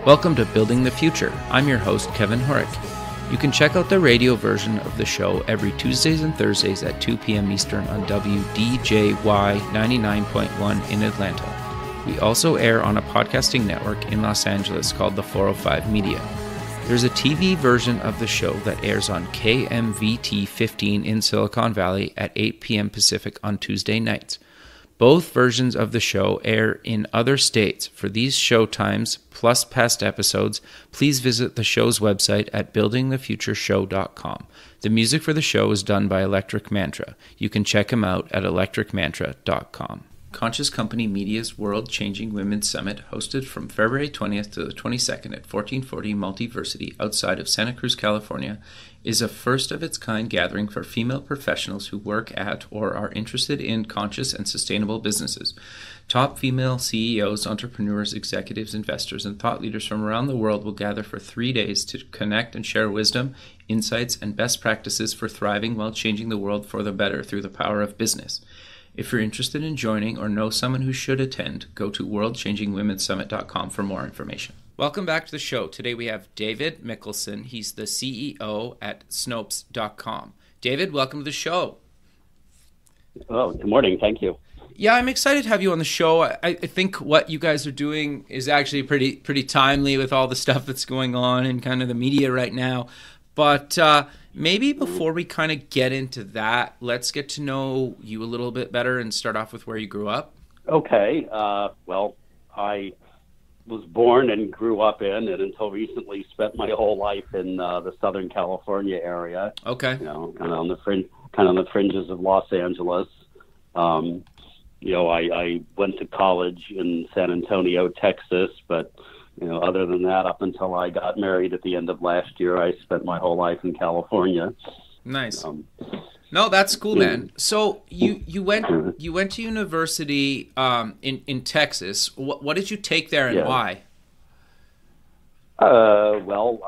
Welcome to Building the Future. I'm your host, Kevin Horick. You can check out the radio version of the show every Tuesdays and Thursdays at 2 p.m. Eastern on WDJY 99.1 in Atlanta. We also air on a podcasting network in Los Angeles called the 405 Media. There's a TV version of the show that airs on KMVT 15 in Silicon Valley at 8 p.m. Pacific on Tuesday nights. Both versions of the show air in other states. For these show times, plus past episodes, please visit the show's website at buildingthefutureshow.com. The music for the show is done by Electric Mantra. You can check him out at electricmantra.com. Conscious Company Media's World-Changing Women's Summit, hosted from February 20th to the 22nd at 1440 Multiversity outside of Santa Cruz, California, is a first-of-its-kind gathering for female professionals who work at or are interested in conscious and sustainable businesses. Top female CEOs, entrepreneurs, executives, investors, and thought leaders from around the world will gather for 3 days to connect and share wisdom, insights, and best practices for thriving while changing the world for the better through the power of business. If you're interested in joining or know someone who should attend, go to worldchangingwomensummit.com for more information. Welcome back to the show. Today we have David Mikkelson. He's the CEO at Snopes.com. David, welcome to the show. Oh, good morning. Thank you. Yeah, I'm excited to have you on the show. I think what you guys are doing is actually pretty timely with all the stuff that's going on in kind of the media right now. But maybe before we kind of get into that, let's get to know you a little bit better and start off with where you grew up. Okay. Well, I was born and grew up in, and until recently spent my whole life in the Southern California area. Okay. You know, kind of on the fringes of Los Angeles. I went to college in San Antonio, Texas, but other than that, up until I got married at the end of last year, I spent my whole life in California. Nice. No, that's cool, man. So you went to university in Texas. What did you take there and why? Well,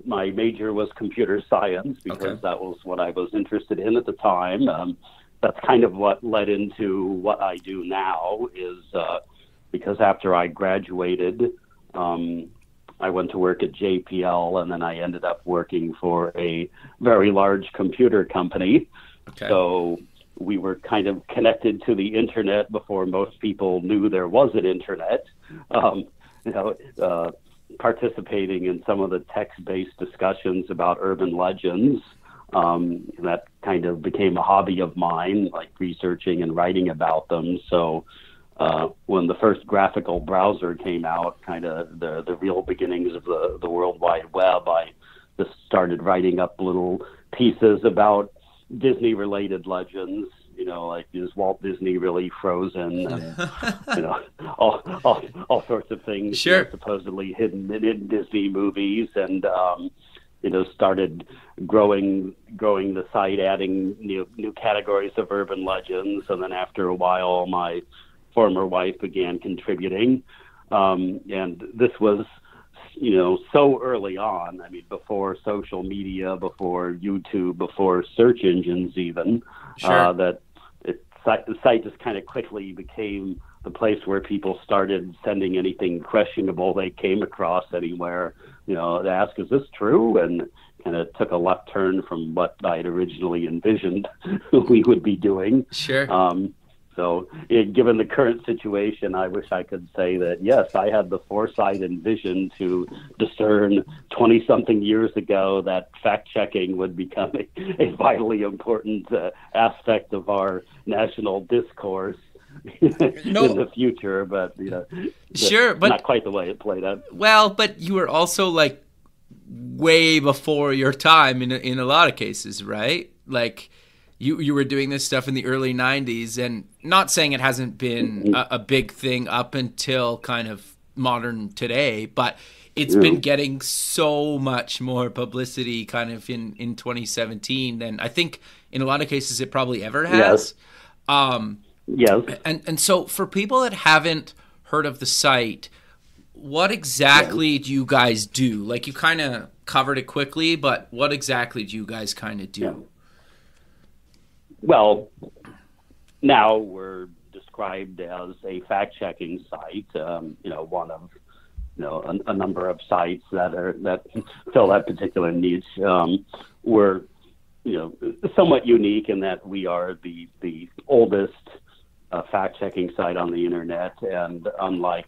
my major was computer science because that was what I was interested in at the time. That's kind of what led into what I do now is because after I graduated, I went to work at JPL, and then I ended up working for a very large computer company. Okay. So we were kind of connected to the internet before most people knew there was an internet. Participating in some of the text-based discussions about urban legends. That kind of became a hobby of mine, like researching and writing about them. So when the first graphical browser came out, kind of the real beginnings of the World Wide Web, I just started writing up little pieces about Disney-related legends, like is Walt Disney really frozen, and all sorts of things supposedly hidden in Disney movies, and started growing the site, adding new categories of urban legends, and then after a while, my former wife began contributing, and this was, so early on. I mean, before social media, before YouTube, before search engines, even that the site just kind of quickly became the place where people started sending anything questionable they came across anywhere, to ask, is this true? And kind of took a left turn from what I'd originally envisioned we would be doing. Sure. So given the current situation, I wish I could say that, yes, I had the foresight and vision to discern 20-something years ago that fact-checking would become a vitally important aspect of our national discourse in the future. But, sure, but not quite the way it played out. Well, but you were also, like, way before your time in a lot of cases, right? Like, you were doing this stuff in the early 90s, and not saying it hasn't been a big thing up until kind of modern today, but it's been getting so much more publicity kind of in 2017 than I think in a lot of cases it probably ever has. Yes. And so for people that haven't heard of the site, what exactly do you guys do? Like, you kind of covered it quickly, but what exactly do you guys kind of do? Yeah. Well, now we're described as a fact-checking site, one of a number of sites that fill that particular niche. We're somewhat unique in that we are the oldest fact-checking site on the internet, and unlike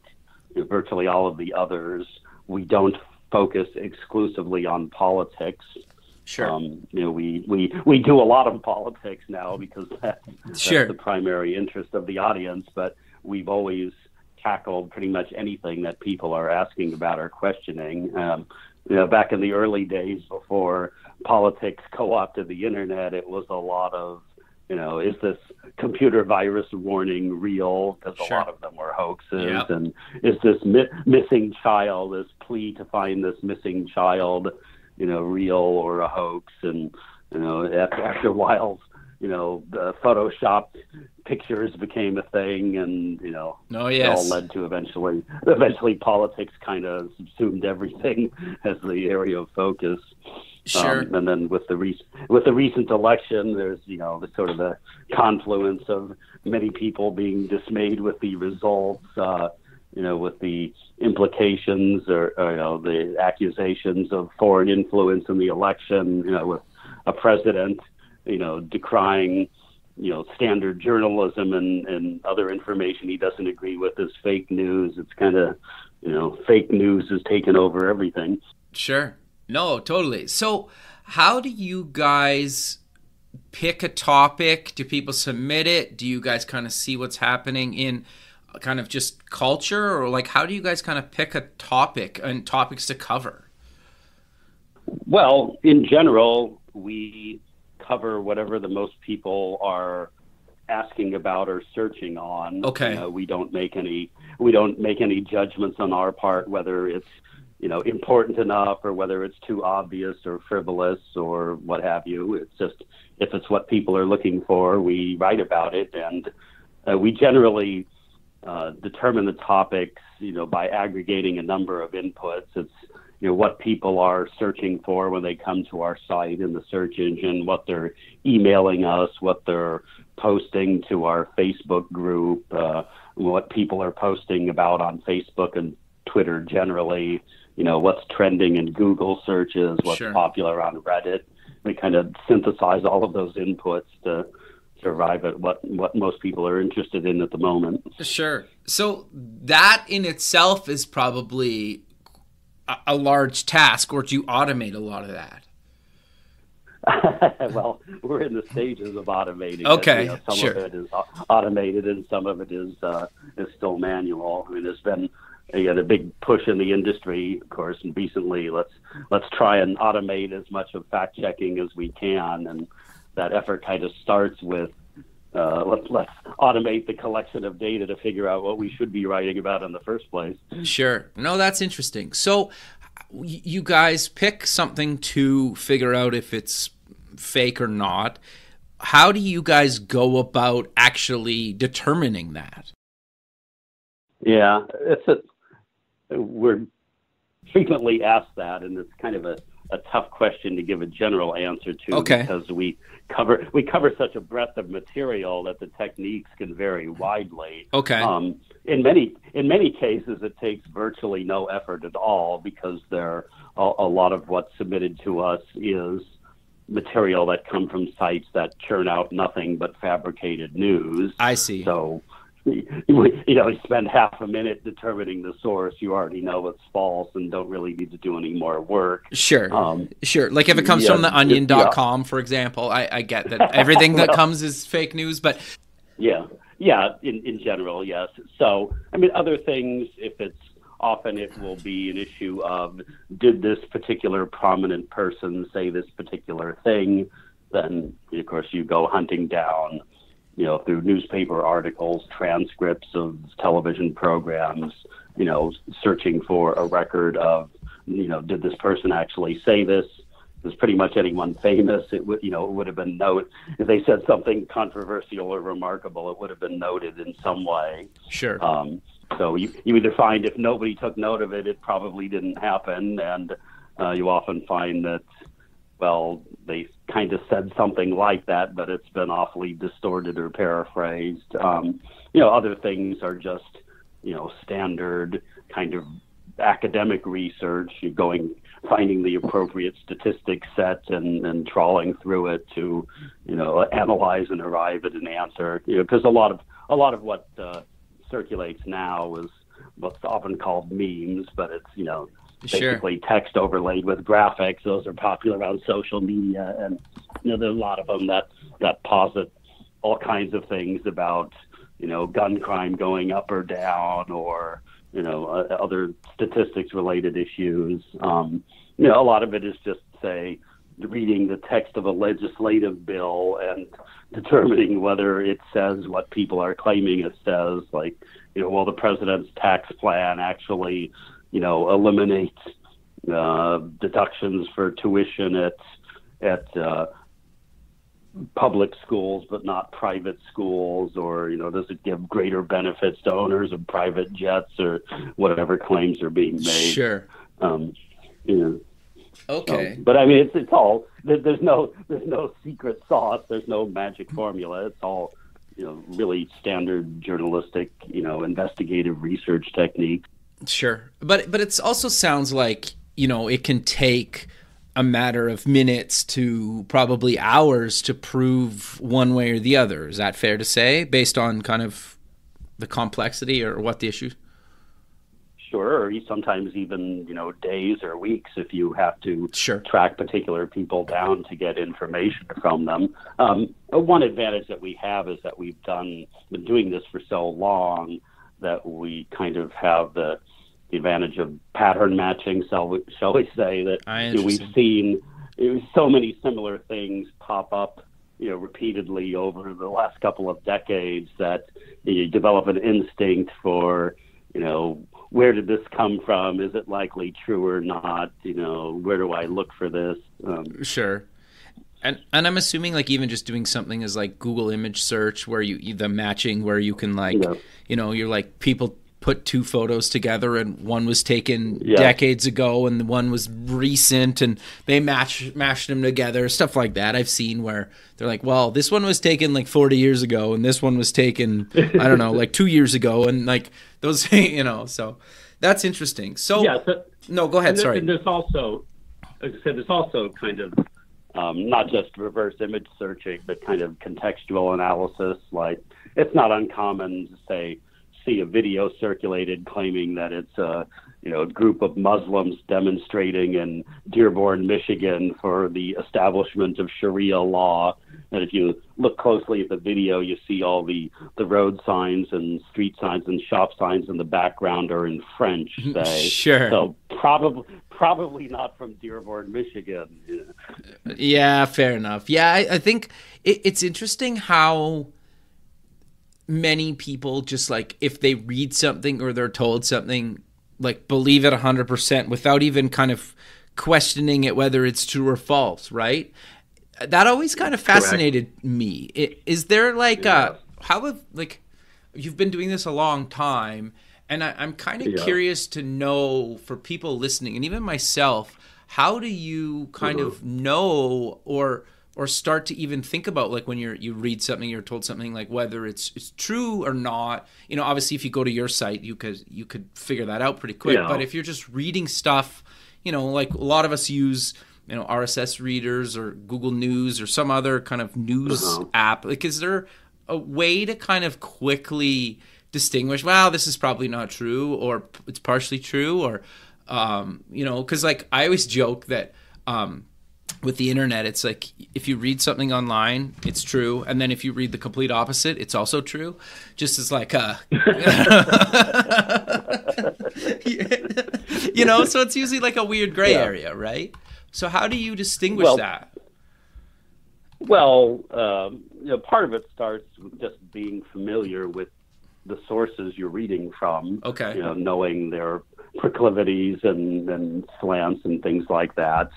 virtually all of the others, we don't focus exclusively on politics. Sure. We do a lot of politics now because that's the primary interest of the audience, but we've always tackled pretty much anything that people are asking about or questioning. Back in the early days before politics co-opted the internet, it was a lot of, is this computer virus warning real? Because a lot of them were hoaxes. Yep. And is this missing child, this plea to find this missing child, real or a hoax? And, after a while, the Photoshopped pictures became a thing, and it all led to eventually politics kind of subsumed everything as the area of focus. Sure. And then with the recent election, there's the sort of the confluence of many people being dismayed with the results, with the implications or the accusations of foreign influence in the election, with a president decrying standard journalism and other information he doesn't agree with as fake news. It's kind of fake news has taken over everything. Sure. No, totally. So how do you guys pick a topic? Do people submit it? Do you guys kind of see what's happening in kind of just culture, or like how do you guys kind of pick a topic and topics to cover? Well, in general, we cover whatever the most people are asking about or searching on. Okay. We don't make any judgments on our part whether it's important enough or whether it's too obvious or frivolous or what have you. It's just, if it's what people are looking for, we write about it. And we generally determine the topics, by aggregating a number of inputs. It's, what people are searching for when they come to our site in the search engine, what they're emailing us, what they're posting to our Facebook group, what people are posting about on Facebook and Twitter generally, what's trending in Google searches, what's popular on Reddit. We kind of synthesize all of those inputs to arrive at what most people are interested in at the moment. Sure. So that in itself is probably a large task, or do you automate a lot of that? Well, we're in the stages of automating. Okay, some of it is automated, and some of it is still manual. I mean, there's been a big push in the industry, of course, and recently let's try and automate as much of fact checking as we can, and that effort kind of starts with let's automate the collection of data to figure out what we should be writing about in the first place. Sure. No, that's interesting. So you guys pick something to figure out if it's fake or not. How do you guys go about actually determining that? Yeah, we're frequently asked that, and it's kind of a tough question to give a general answer to, because we cover such a breadth of material that the techniques can vary widely. Okay. In many cases, it takes virtually no effort at all, because a lot of what's submitted to us is material that come from sites that churn out nothing but fabricated news. I see. So you spend half a minute determining the source, you already know it's false and don't really need to do any more work. Sure. Like if it comes from the onion.com, for example, I get that everything that comes is fake news, but in general, yes. So, I mean, other things, often it will be an issue of, did this particular prominent person say this particular thing? Then, of course, you go hunting down through newspaper articles, transcripts of television programs, searching for a record of, did this person actually say this? Does pretty much anyone famous, it would have been noted. If they said something controversial or remarkable, it would have been noted in some way. Sure. So you either find if nobody took note of it, it probably didn't happen. And you often find that, well, they kind of said something like that, but it's been awfully distorted or paraphrased. Other things are just, standard kind of academic research, you're finding the appropriate statistic set and trawling through it to, analyze and arrive at an answer. Because a lot of what circulates now is what's often called memes, but it's basically text overlaid with graphics. Those are popular on social media, and there's a lot of them that posit all kinds of things about gun crime going up or down, or other statistics related issues. A lot of it is just, say, reading the text of a legislative bill and determining whether it says what people are claiming it says. Like, will the president's tax plan actually, eliminate deductions for tuition at public schools but not private schools, or does it give greater benefits to owners of private jets, or whatever claims are being made? Sure. Okay. But I mean, it's all, there's no secret sauce. There's no magic formula. It's all really standard journalistic investigative research technique. Sure. But it also sounds like it can take a matter of minutes to probably hours to prove one way or the other. Is that fair to say, based on kind of the complexity or what the issue? Sure, or sometimes even, days or weeks if you have to Sure. track particular people down to get information from them. One advantage that we have is that we've been doing this for so long that we kind of have the advantage of pattern matching, shall we say, that we've seen so many similar things pop up repeatedly over the last couple of decades that you develop an instinct for, where did this come from? Is it likely true or not? Where do I look for this? Sure. And I'm assuming, like, even just doing something as like Google image search, where the matching, where you can you're like, people put two photos together and one was taken decades ago and the one was recent, and they mashed them together, stuff like that. I've seen where they're like, well, this one was taken like 40 years ago and this one was taken, I don't know, like 2 years ago, and like those, so that's interesting. So, no, go ahead. Sorry. And there's also, as I said, there's also kind of not just reverse image searching, but kind of contextual analysis. Like, it's not uncommon to see a video circulated claiming that it's a group of Muslims demonstrating in Dearborn, Michigan for the establishment of Sharia law. And if you look closely at the video, you see all the road signs and street signs and shop signs in the background are in French, say. Sure. So probably not from Dearborn, Michigan. Yeah, fair enough. Yeah, I think it's interesting how many people just, like, if they read something or they're told something, like, believe it 100% without even kind of questioning it whether it's true or false, right? That always kind of fascinated me. Is there you've been doing this a long time, and I'm kind of curious to know, for people listening and even myself, how do you kind of know or start to even think about, like, when you read something, you're told something, like, whether it's true or not? Obviously if you go to your site, you could figure that out pretty quick. But if you're just reading stuff, like a lot of us use, RSS readers or Google News or some other kind of news app, like, is there a way to kind of quickly distinguish, wow, this is probably not true, or it's partially true, or because, like, I always joke that with the internet, it's like, if you read something online, it's true, and then if you read the complete opposite, it's also true. Just as like so it's usually like a weird gray area, right? So how do you distinguish that? Well, part of it starts with just being familiar with the sources you're reading from. Okay. Knowing their proclivities and slants and things like that.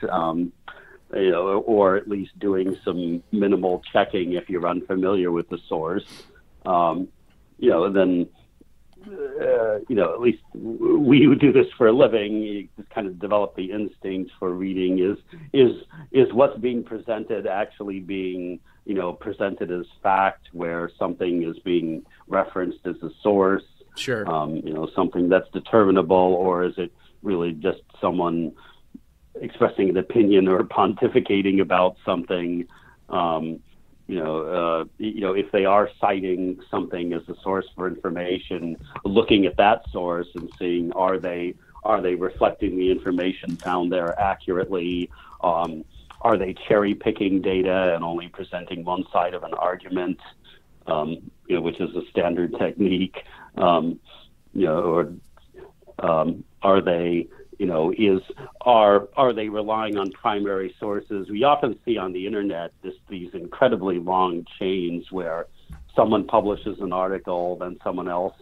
Or at least doing some minimal checking if you're unfamiliar with the source. Then at least we who do this for a living, you just kind of develop the instinct for reading. Is what's being presented actually being, presented as fact, where something is being referenced as a source? Sure. Something that's determinable, or is it really just someone expressing an opinion or pontificating about something. If they are citing something as a source for information, looking at that source and seeing are they reflecting the information found there accurately? Are they cherry picking data and only presenting one side of an argument? Which is a standard technique. Are they are they relying on primary sources? We often see on the internet these incredibly long chains where someone publishes an article, then someone else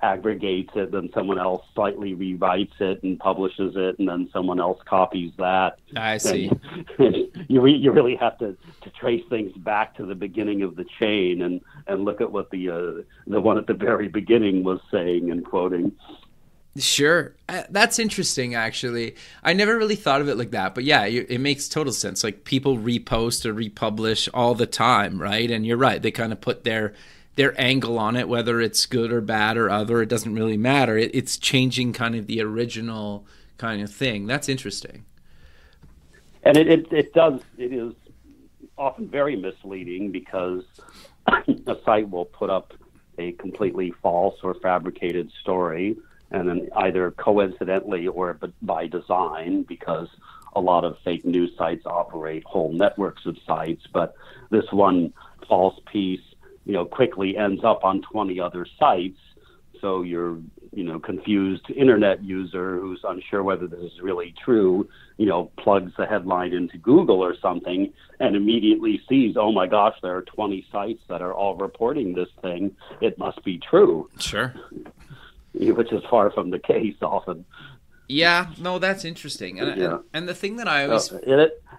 aggregates it, then someone else slightly rewrites it and publishes it, and then someone else copies that. I see. And you really have to trace things back to the beginning of the chain and look at what the one at the very beginning was saying and quoting. Sure. That's interesting, actually. I never really thought of it like that. But yeah, it makes total sense. Like, people repost or republish all the time, right? And you're right. They kind of put their angle on it, whether it's good or bad or other. It doesn't really matter. It's changing kind of the original kind of thing. That's interesting. And it is often very misleading because a site will put up a completely false or fabricated story, and then either coincidentally or by design, because a lot of fake news sites operate whole networks of sites, but this one false piece, quickly ends up on 20 other sites. So your, confused internet user who's unsure whether this is really true, plugs the headline into Google or something and immediately sees, oh my gosh, there are 20 sites that are all reporting this thing. It must be true. Sure. Which is far from the case often. Yeah, no, that's interesting. And the thing that I always...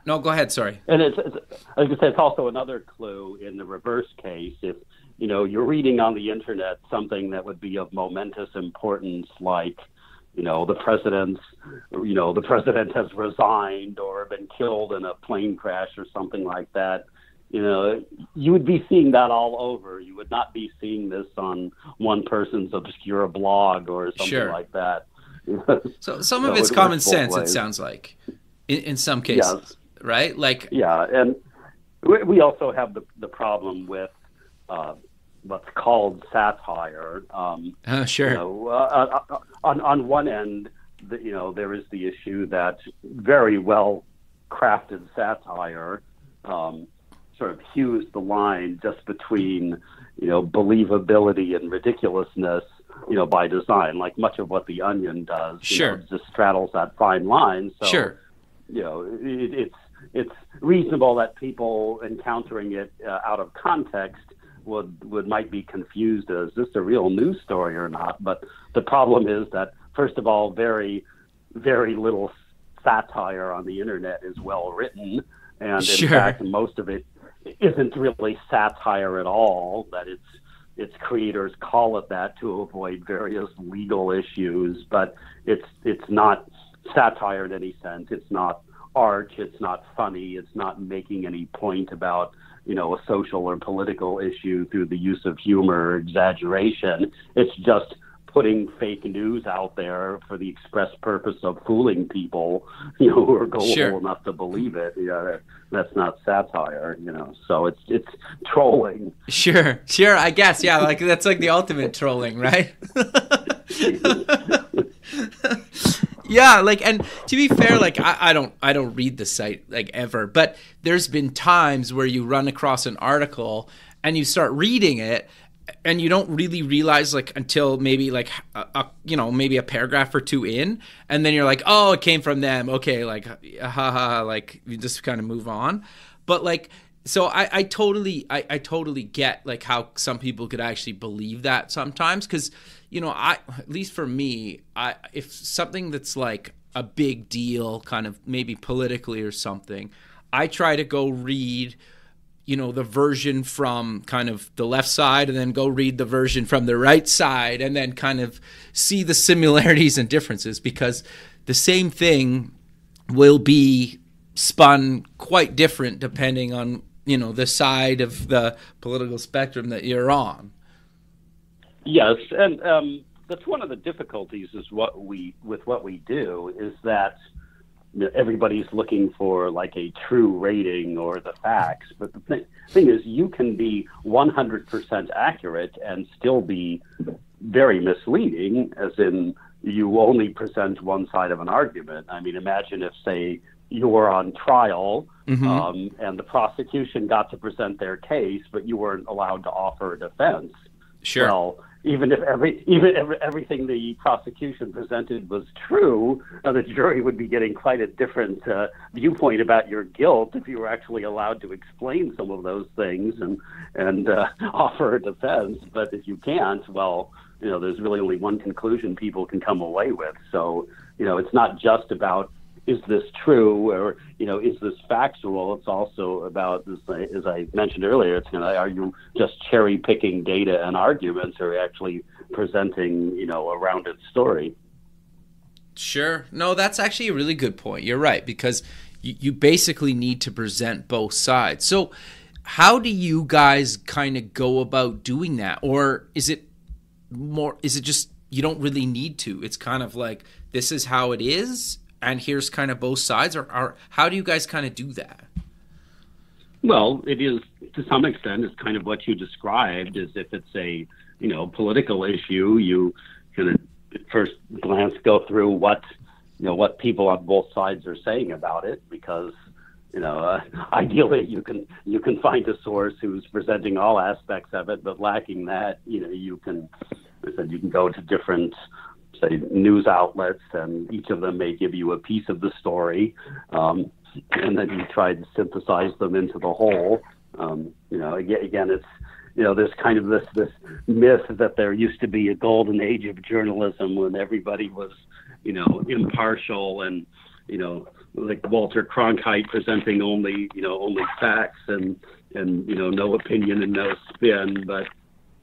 No, go ahead, sorry. And I was going to say, it's also another clue in the reverse case. If, you're reading on the internet something that would be of momentous importance, like, the president has resigned or been killed in a plane crash or something like that, you would be seeing that all over. You would not be seeing this on one person's obscure blog or something like that. So some of it's common sense, it sounds like, in some cases, yes. Right? Like, yeah, and we also have the problem with what's called satire. Sure. On one end, there is the issue that very well crafted satire sort of hews the line just between, believability and ridiculousness, by design, like much of what The Onion does. Sure. Just straddles that fine line. So, sure. It's reasonable that people encountering it out of context might be confused as, is this a real news story or not? But the problem is that, first of all, very, very little satire on the internet is well written. And in fact, most of it isn't really satire at all, that its creators call it that to avoid various legal issues, but it's not satire in any sense. It's not art, it's not funny, it's not making any point about, a social or political issue through the use of humor or exaggeration. It's just putting fake news out there for the express purpose of fooling people, who are gullible enough to believe it. Yeah, that's not satire, So it's trolling. Sure, I guess. Yeah, like that's like the ultimate trolling, right? Yeah, like, and to be fair, like I don't read the site like ever, but there's been times where you run across an article and you start reading it, and you don't really realize, like, until maybe like maybe a paragraph or two in, and then you're like, oh, it came from them. Okay, like, haha, like, you just kind of move on. But like, so I totally get like how some people could actually believe that sometimes, because at least for me, if something that's like a big deal, kind of maybe politically or something, I try to go read the version from kind of the left side, and then go read the version from the right side, and then kind of see the similarities and differences, because the same thing will be spun quite different depending on, the side of the political spectrum that you're on. Yes, and that's one of the difficulties with what we do is that everybody's looking for like a true rating or the facts. But the thing is, you can be 100% accurate and still be very misleading, as in you only present one side of an argument. I mean, imagine if, say, you were on trial and the prosecution got to present their case, but you weren't allowed to offer a defense. Sure. Well, even if everything the prosecution presented was true, the jury would be getting quite a different viewpoint about your guilt if you were actually allowed to explain some of those things and offer a defense. But if you can't, well, there's really only one conclusion people can come away with. So, it's not just about, is this true, or is this factual? It's also about, as I mentioned earlier, are you just cherry picking data and arguments, or actually presenting a rounded story? Sure. No, that's actually a really good point. You're right, because you basically need to present both sides. So how do you guys kind of go about doing that? Or is it just you don't really need to? It's kind of like, this is how it is, and here's kind of both sides, or how do you guys kind of do that? Well, it is, to some extent, it's kind of what you described, as if it's a, political issue. You kind of at first glance go through what people on both sides are saying about it, because, ideally you can find a source who's presenting all aspects of it, but lacking that, you can go to different, say, news outlets, and each of them may give you a piece of the story, and then you try to synthesize them into the whole. Again, it's, there's kind of this myth that there used to be a golden age of journalism when everybody was, impartial and, like Walter Cronkite presenting only facts and no opinion and no spin, but,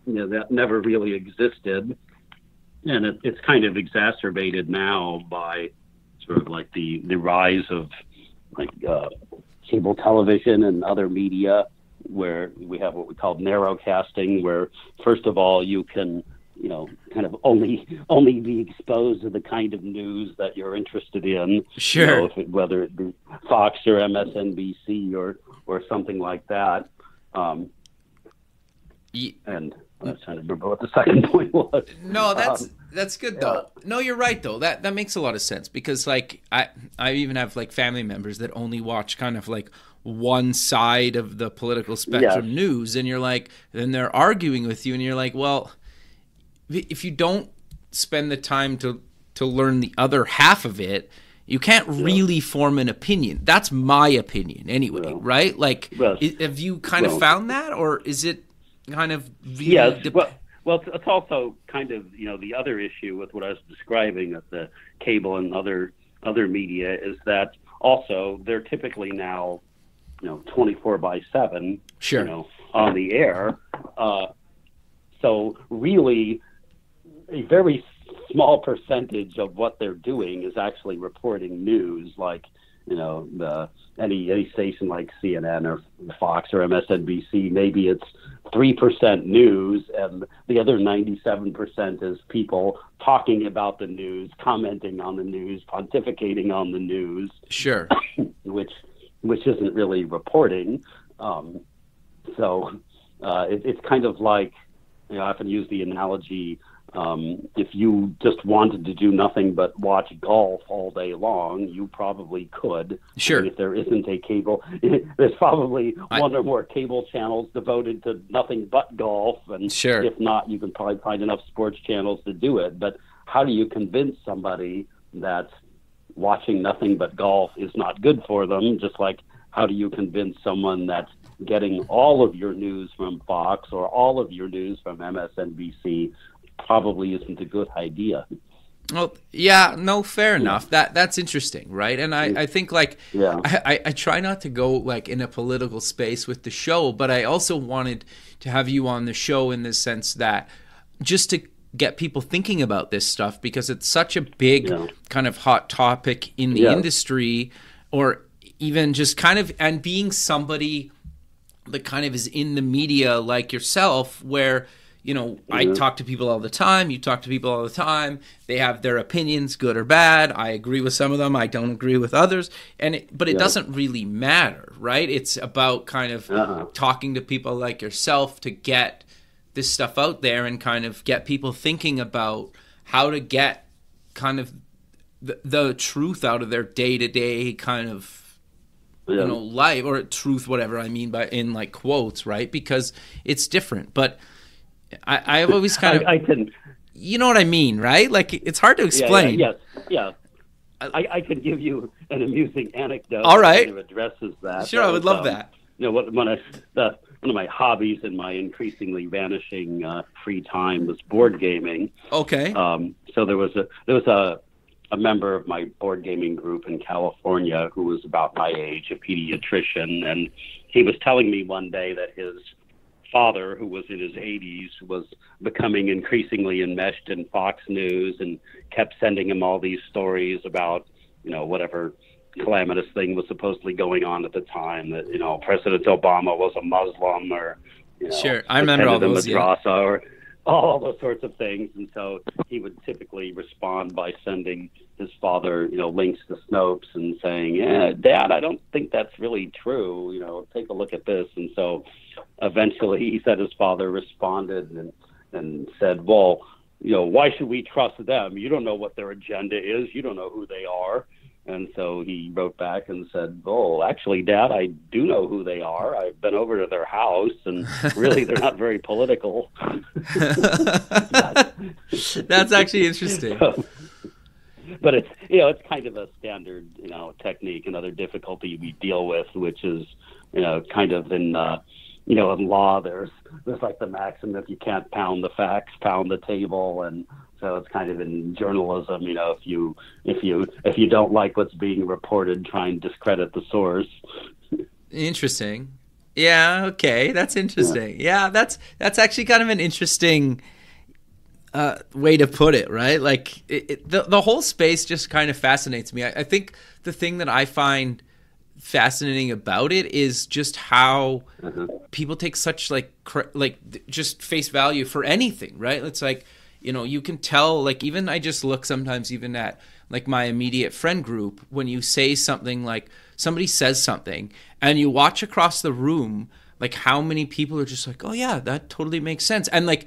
that never really existed. And it's kind of exacerbated now by sort of like the rise of like cable television and other media, where we have what we call narrowcasting, where first of all you can kind of only be exposed to the kind of news that you're interested in. Sure. Whether it be Fox or MSNBC or something like that. And I'm trying to remember what the second point was. No, that's good though. No, you're right though. That makes a lot of sense, because like I even have like family members that only watch kind of like one side of the political spectrum news, and you're like, then they're arguing with you, and you're like, well, if you don't spend the time to learn the other half of it, you can't really form an opinion. That's my opinion anyway, right? Like, have you kind of found that, or is it kind of really well, it's also kind of, the other issue with what I was describing at the cable and other media is that also they're typically now, 24/7, sure, on the air. So really, a very small percentage of what they're doing is actually reporting news, like, any station like CNN or Fox or MSNBC, maybe it's 3% news, and the other 97% is people talking about the news, commenting on the news, pontificating on the news. Sure. which isn't really reporting. So it's kind of like, I often use the analogy, if you just wanted to do nothing but watch golf all day long, you probably could. Sure. If there isn't a cable, there's probably one or more cable channels devoted to nothing but golf. And sure, if not, you can probably find enough sports channels to do it. But how do you convince somebody that watching nothing but golf is not good for them? Just like, how do you convince someone that getting all of your news from Fox or all of your news from MSNBC probably isn't a good idea? Well, yeah, no, fair enough. That's interesting, right? And I think like, I try not to go like in a political space with the show, but I also wanted to have you on the show in the sense that just to get people thinking about this stuff, because it's such a big kind of hot topic in the industry, or even just kind of, and being somebody that kind of is in the media like yourself, where I talk to people all the time. You talk to people all the time. They have their opinions, good or bad. I agree with some of them. I don't agree with others. But it doesn't really matter, right? It's about kind of talking to people like yourself to get this stuff out there and kind of get people thinking about how to get kind of the truth out of their day-to-day kind of life, or truth, whatever I mean by in like quotes, right? Because it's different. But I've always kind of I can, you know what I mean, right? Like it's hard to explain. I can give you an amusing anecdote. All right, that kind of addresses that. Sure, I would love that. One of my hobbies in my increasingly vanishing free time was board gaming. Okay. So there was a member of my board gaming group in California who was about my age, a pediatrician, and he was telling me one day that his father, who was in his 80s, was becoming increasingly enmeshed in Fox News and kept sending him all these stories about, whatever calamitous thing was supposedly going on at the time, that, President Obama was a Muslim, or, sure, I remember all those, madrasa, or all those sorts of things. And so he would typically respond by sending his father, links to Snopes and saying, Dad, I don't think that's really true. Take a look at this. And so eventually he said his father responded and said, well, why should we trust them? You don't know what their agenda is. You don't know who they are. And so he wrote back and said, oh, actually, Dad, I do know who they are. I've been over to their house, and really they're not very political. That's actually interesting. But it's kind of a standard, technique. Another difficulty we deal with, which is, kind of in law, there's like the maxim, if you can't pound the facts, pound the table. And so it's kind of in journalism, if you don't like what's being reported, try and discredit the source. Interesting. Yeah. Okay. That's interesting. Yeah. That's actually kind of an interesting way to put it, right? Like the whole space just kind of fascinates me. I think the thing that I find fascinating about it is just how people take such like just face value for anything, right? It's like, you can tell, like, even I just look sometimes even at like my immediate friend group, when you say something, like somebody says something and you watch across the room, like how many people are just like, oh yeah, that totally makes sense. And like,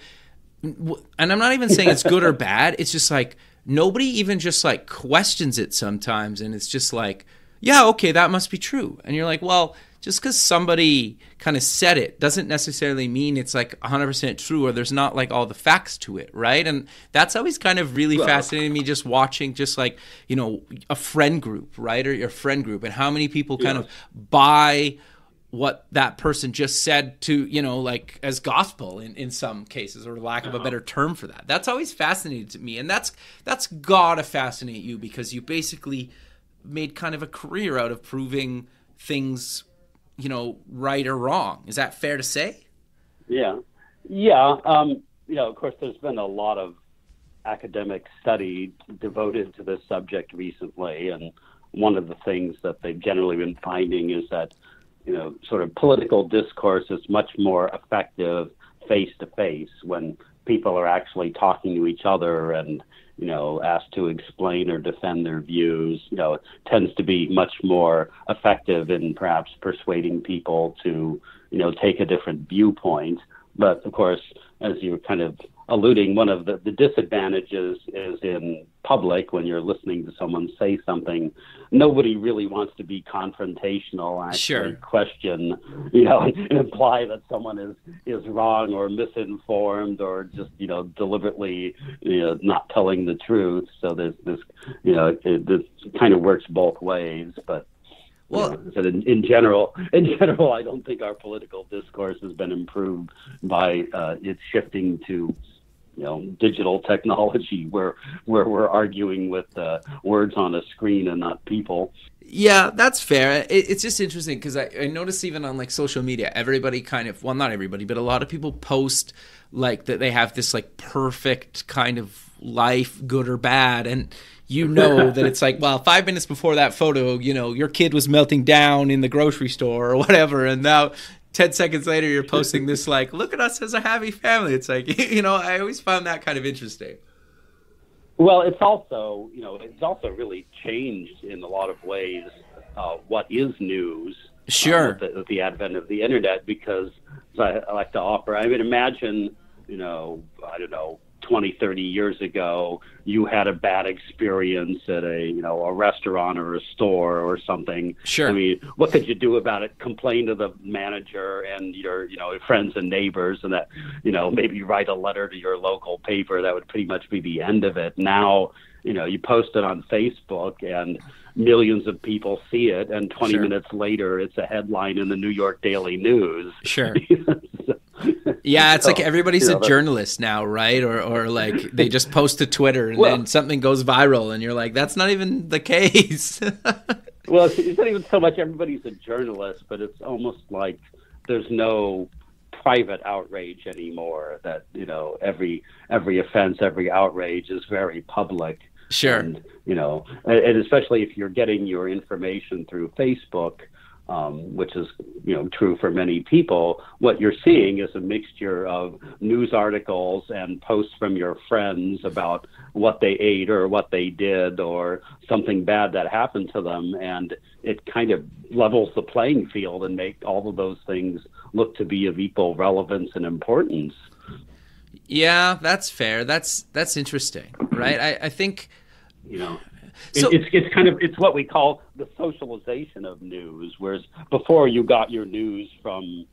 and I'm not even saying it's good or bad. It's just like, nobody even just like questions it sometimes. And it's just like, yeah, okay, that must be true. And you're like, well, just because somebody kind of said it doesn't necessarily mean it's like 100% true, or there's not like all the facts to it, right? And that's always kind of really fascinating me, just watching just like, a friend group, right? Or your friend group, and how many people kind of buy what that person just said to, like as gospel in some cases, or lack of a better term for that. That's always fascinating to me. And that's gotta fascinate you, because you basically made kind of a career out of proving things, right or wrong. Is that fair to say? Yeah. Of course, there's been a lot of academic study devoted to this subject recently. And one of the things that they've generally been finding is that, sort of political discourse is much more effective face-to-face, when people are actually talking to each other and, asked to explain or defend their views. It tends to be much more effective in perhaps persuading people to, take a different viewpoint. But of course, as you're kind of alluding, one of the disadvantages is in public, when you're listening to someone say something, nobody really wants to be confrontational, actually question, and imply that someone is wrong or misinformed, or just, deliberately, not telling the truth. So there's this, this kind of works both ways. But well, in general, I don't think our political discourse has been improved by its shifting to, digital technology, where we're arguing with words on a screen and not people. Yeah, that's fair. It's just interesting because I notice even on like social media, everybody kind of, well, not everybody, but a lot of people post like that they have this like perfect kind of life, good or bad, and that it's like, well, 5 minutes before that photo, your kid was melting down in the grocery store or whatever, and now 10 seconds later, you're posting this like, look at us as a happy family. It's like, I always found that kind of interesting. Well, it's also really changed in a lot of ways what is news. Sure. With the advent of the internet, because I like to offer, I mean, imagine, I don't know, 20, 30 years ago, you had a bad experience at a restaurant or a store or something. Sure. I mean, what could you do about it? Complain to the manager and your, friends and neighbors, and that, maybe write a letter to your local paper. That would pretty much be the end of it. Now, you post it on Facebook and millions of people see it, and 20 Sure. minutes later, it's a headline in the New York Daily News. Sure. Yeah, it's like everybody's a journalist now, right? Or like they just post to Twitter and then something goes viral and you're like, that's not even the case. Well, it's not even so much everybody's a journalist, but it's almost like there's no private outrage anymore. That, every offense, every outrage is very public. Sure. And, and especially if you're getting your information through Facebook, which is, true for many people, what you're seeing is a mixture of news articles and posts from your friends about what they ate or what they did or something bad that happened to them. And it kind of levels the playing field and make all of those things look to be of equal relevance and importance. Yeah, that's fair. That's interesting, right? I think, So, it's what we call the socialization of news, whereas before you got your news from,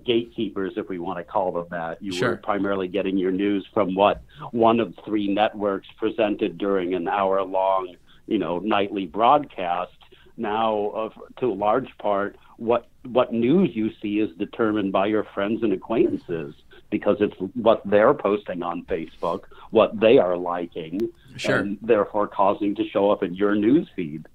gatekeepers, if we want to call them that. You Sure. were primarily getting your news from what one of three networks presented during an hour-long, nightly broadcast. Now, to a large part, what news you see is determined by your friends and acquaintances, because it's what they're posting on Facebook, what they are liking, Sure. and therefore causing to show up in your news feed.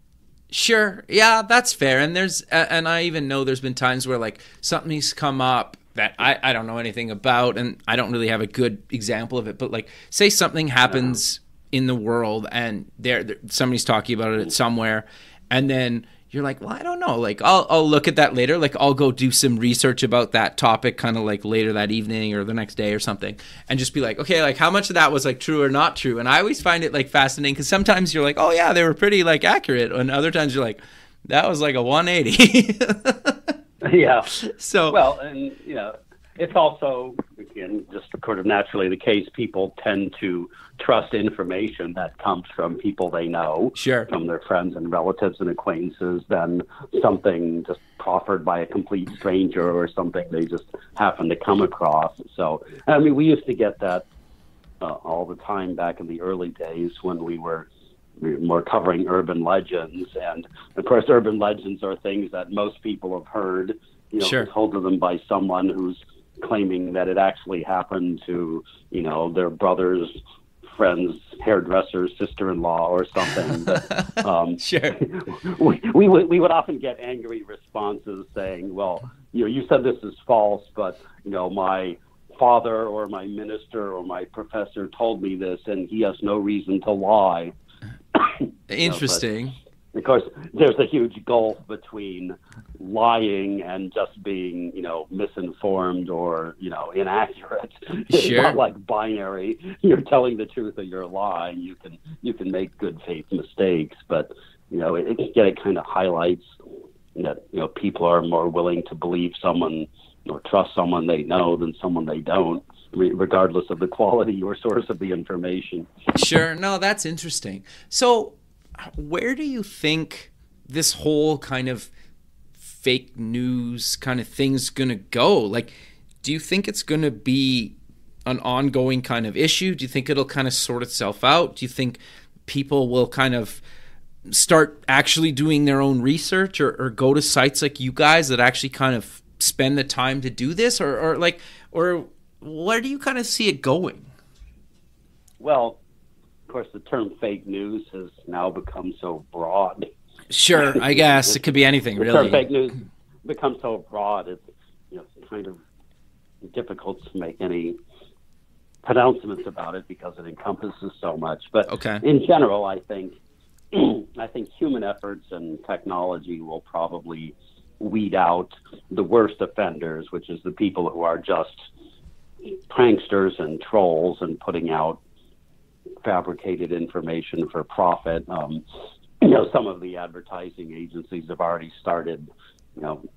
Sure. Yeah, that's fair. And I even know there's been times where like something's come up that I don't know anything about, and I don't really have a good example of it, but like say something happens in the world and there somebody's talking about it somewhere, and then you're like, well, I don't know. Like, I'll look at that later. Like, I'll go do some research about that topic kind of like later that evening or the next day or something, and just be like, okay, like how much of that was like true or not true? And I always find it like fascinating because sometimes you're like, oh yeah, they were pretty like accurate, and other times you're like, that was like a 180. Yeah. So well, and it's also, again, just sort of naturally the case. People tend to trust information that comes from people they know, Sure. from their friends and relatives and acquaintances, than something just proffered by a complete stranger or something they just happen to come across. So, I mean, we used to get that all the time back in the early days when we were more covering urban legends. And, of course, urban legends are things that most people have heard, Sure. told to them by someone who's claiming that it actually happened to, their brother's friend's hairdresser's sister-in-law or something. But, Sure. we would often get angry responses saying, well, you said this is false, but, my father or my minister or my professor told me this, and he has no reason to lie. Interesting. Of course, there's a huge gulf between lying and just being, misinformed or, inaccurate. It's Sure. not like binary. You're telling the truth or you're lying. You can make good faith mistakes, but it kind of highlights that people are more willing to believe someone or trust someone they know than someone they don't, regardless of the quality or source of the information. Sure. No, that's interesting. So where do you think this whole kind of fake news kind of thing's going to go? Like, do you think it's going to be an ongoing kind of issue? Do you think it'll kind of sort itself out? Do you think people will kind of start actually doing their own research or go to sites like you guys that actually kind of spend the time to do this? Or where do you kind of see it going? Well, of course, the term fake news has now become so broad. Sure, I guess it could be anything, really. The term fake news becomes so broad, it's kind of difficult to make any pronouncements about it because it encompasses so much. But okay. In general, I think human efforts and technology will probably weed out the worst offenders, which is the people who are just pranksters and trolls and putting out fabricated information for profit. Some of the advertising agencies have already started,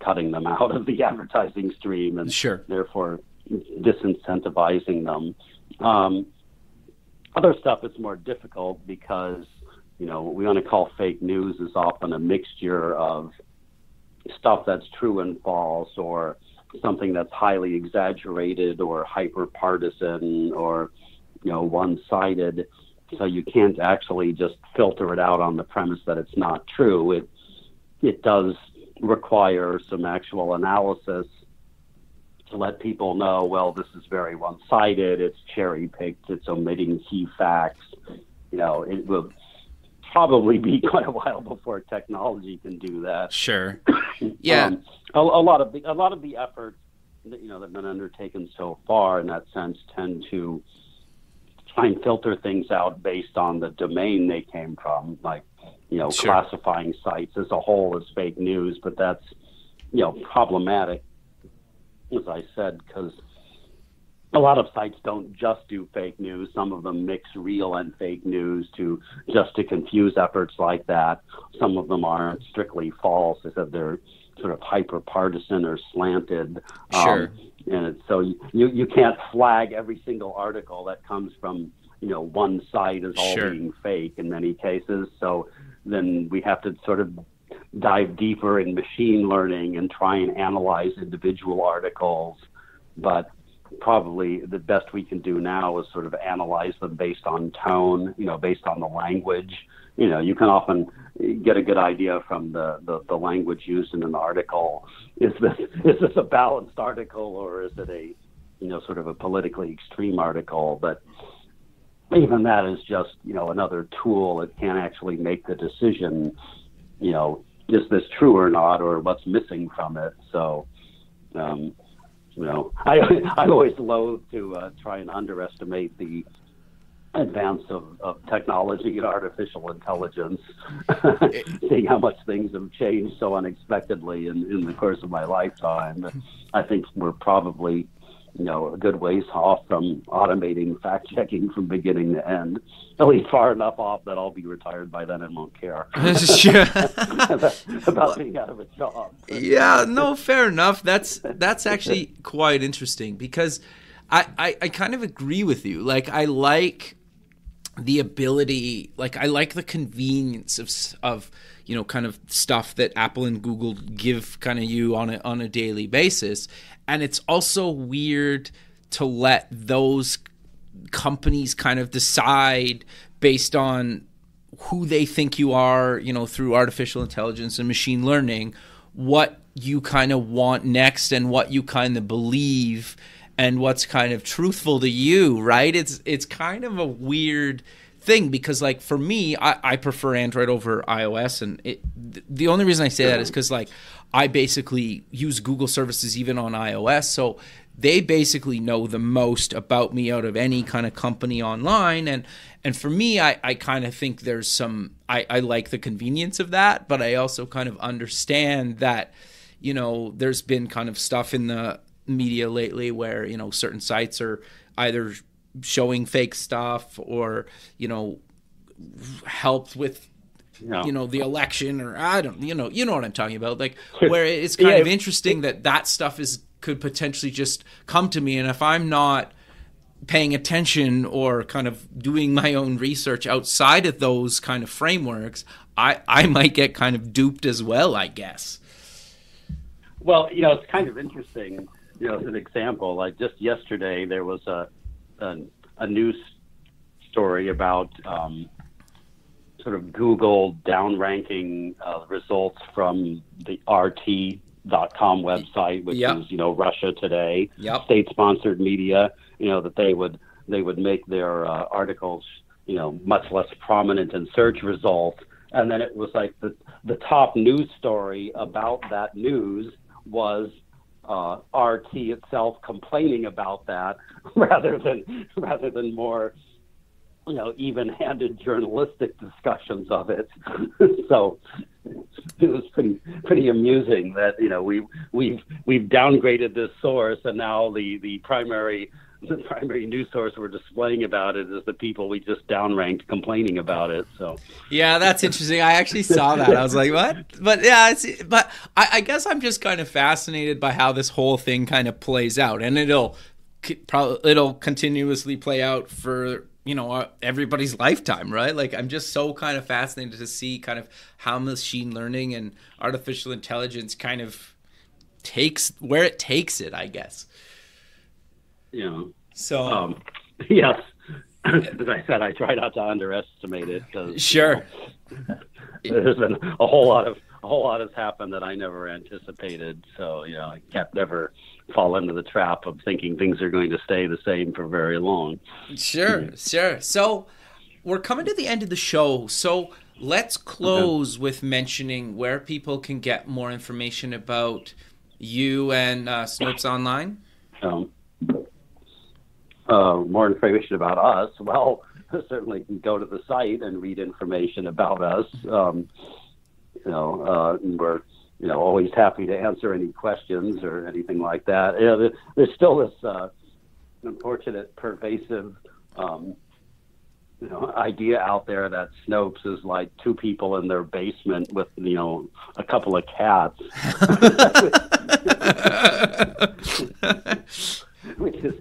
cutting them out of the advertising stream and therefore disincentivizing them. Other stuff is more difficult because, what we want to call fake news is often a mixture of stuff that's true and false, or something that's highly exaggerated or hyper partisan or, one-sided. So you can't actually just filter it out on the premise that it's not true. It does require some actual analysis to let people know, well, this is very one-sided, it's cherry-picked, it's omitting key facts. It will probably be quite a while before technology can do that. Sure. Yeah. A lot of the efforts that have been undertaken so far in that sense tend to try and filter things out based on the domain they came from, like classifying sites as a whole as fake news. But that's problematic, as I said, because a lot of sites don't just do fake news. Some of them mix real and fake news to confuse efforts like that. Some of them aren't strictly false. I said they're sort of hyper partisan or slanted. Sure. And so you can't flag every single article that comes from one site as all being fake in many cases. So then we have to sort of dive deeper in machine learning and try and analyze individual articles. But probably the best we can do now is sort of analyze them based on tone, based on the language. You can often get a good idea from the language used in an article. Is this a balanced article, or is it a sort of a politically extreme article? But even that is just another tool. It can't actually make the decision, is this true or not, or what's missing from it. So I always loathe to try and underestimate the advance of technology and artificial intelligence, seeing how much things have changed so unexpectedly in the course of my lifetime. I think we're probably, a good ways off from automating fact-checking from beginning to end, at least far enough off that I'll be retired by then and won't care about being out of a job. Yeah, no, fair enough. That's actually quite interesting because I kind of agree with you. Like, I like the ability, like I like the convenience of kind of stuff that Apple and Google give kind of you on a daily basis. And it's also weird to let those companies kind of decide based on who they think you are, through artificial intelligence and machine learning, what you kind of want next and what you kind of believe and what's kind of truthful to you, right? It's kind of a weird thing because, like, for me, I prefer Android over iOS, and the only reason I say that is because, like, I basically use Google services even on iOS, so they basically know the most about me out of any kind of company online, and for me, I kind of think there's some I like the convenience of that, but I also kind of understand that there's been kind of stuff in the media lately where certain sites are either showing fake stuff or helped with the election, or I don't you know what I'm talking about, like where it's kind of interesting that stuff could potentially just come to me, and if I'm not paying attention or kind of doing my own research outside of those kind of frameworks, I might get kind of duped as well, I guess. Well, it's kind of interesting. As an example, like just yesterday, there was a news story about sort of Google downranking results from the RT.com website, which is Russia Today, state-sponsored media. That they would make their articles much less prominent in search results, and then it was like the top news story about that news was RT itself complaining about that rather than more even-handed journalistic discussions of it. So pretty amusing that we've downgraded this source, and now the primary news source we're displaying about it is the people we just downranked complaining about it. So yeah, that's interesting. I actually saw that. I was like, what? But yeah, I guess I'm just kind of fascinated by how this whole thing kind of plays out, and it'll continuously play out for everybody's lifetime, right? Like, I'm just so kind of fascinated to see kind of how machine learning and artificial intelligence kind of takes it, I guess. So yes, as I said, I try not to underestimate it, because sure, there's been a whole lot has happened that I never anticipated. So I can't never fall into the trap of thinking things are going to stay the same for very long. Sure. So we're coming to the end of the show. So let's close with mentioning where people can get more information about you and Snopes Online. More information about us. Well, certainly can go to the site and read information about us. We're always happy to answer any questions or anything like that. There's still this unfortunate, pervasive idea out there that Snopes is like two people in their basement with a couple of cats, which is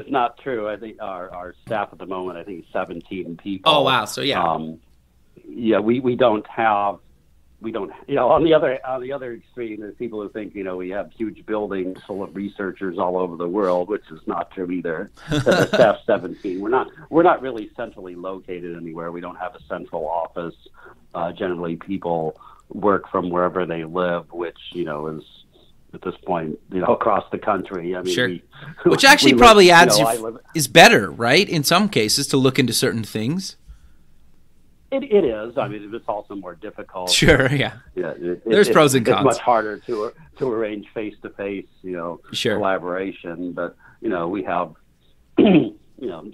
not true. I think our staff at the moment, I think, is 17 people. Oh wow! So yeah, we don't have. On the other extreme, there's people who think, we have huge buildings full of researchers all over the world, which is not true either. The staff 17. We're not really centrally located anywhere. We don't have a central office. Generally, people work from wherever they live, which, is at this point, across the country. I mean, sure. Which actually probably is better, right? In some cases, to look into certain things. It is. I mean, it's also more difficult. Sure, yeah. There's pros and cons. It's much harder to arrange face-to-face, sure, collaboration. But we have,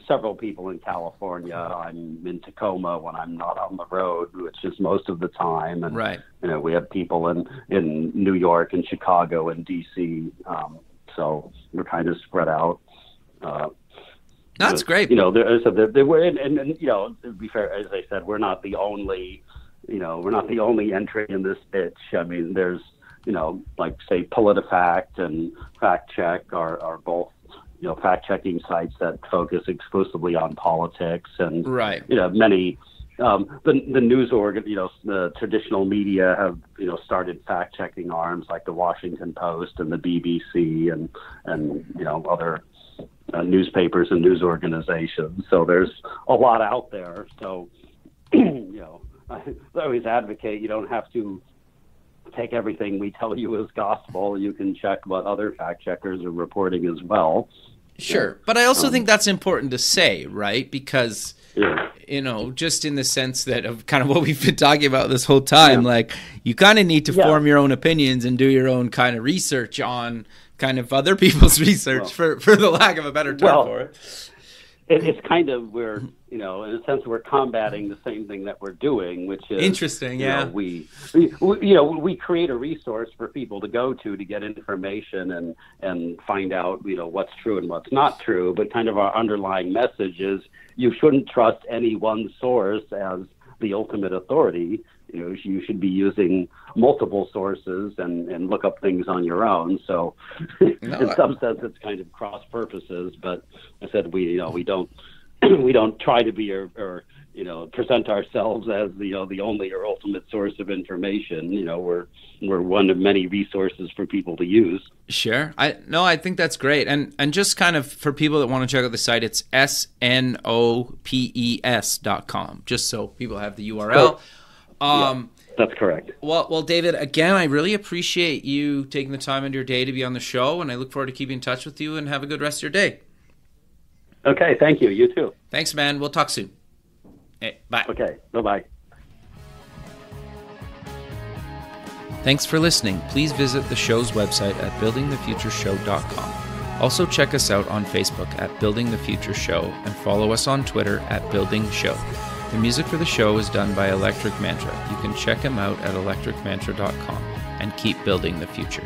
several people in California. I'm in Tacoma when I'm not on the road, which is most of the time. And right. We have people in New York and Chicago and DC. So we're kind of spread out. That's great. There were, and to be fair, as I said, we're not the only entry in this pitch. I mean, there's, like say PolitiFact and Fact Check are both, fact-checking sites that focus exclusively on politics, and right. Many the news the traditional media have started fact-checking arms like the Washington Post and the BBC and other newspapers and news organizations. So there's a lot out there. So, I always advocate you don't have to take everything we tell you as gospel. You can check what other fact checkers are reporting as well. Sure. But I also think that's important to say, right? Because, just in the sense that of kind of what we've been talking about this whole time, like you kind of need to form your own opinions and do your own kind of research on kind of other people's research, for the lack of a better term for it. It's kind of, we're, in a sense, we're combating the same thing that we're doing, which is interesting. We create a resource for people to go to get information and find out, what's true and what's not true. But kind of our underlying message is you shouldn't trust any one source as the ultimate authority. You should be using multiple sources and look up things on your own. So, in some sense, it's kind of cross purposes. But I said we don't try to be or present ourselves as the only or ultimate source of information. We're one of many resources for people to use. Sure. I think that's great. And just kind of for people that want to check out the site, it's snopes.com. Just so people have the URL. That's correct. Well, David, again, I really appreciate you taking the time in your day to be on the show, and I look forward to keeping in touch with you, and have a good rest of your day. Okay, thank you. You too. Thanks, man. We'll talk soon. Hey, bye. Okay, bye-bye. Thanks for listening. Please visit the show's website at buildingthefutureshow.com. Also check us out on Facebook at Building the Future Show, and follow us on Twitter at Building Show. The music for the show is done by Electric Mantra. You can check him out at electricmantra.com and keep building the future.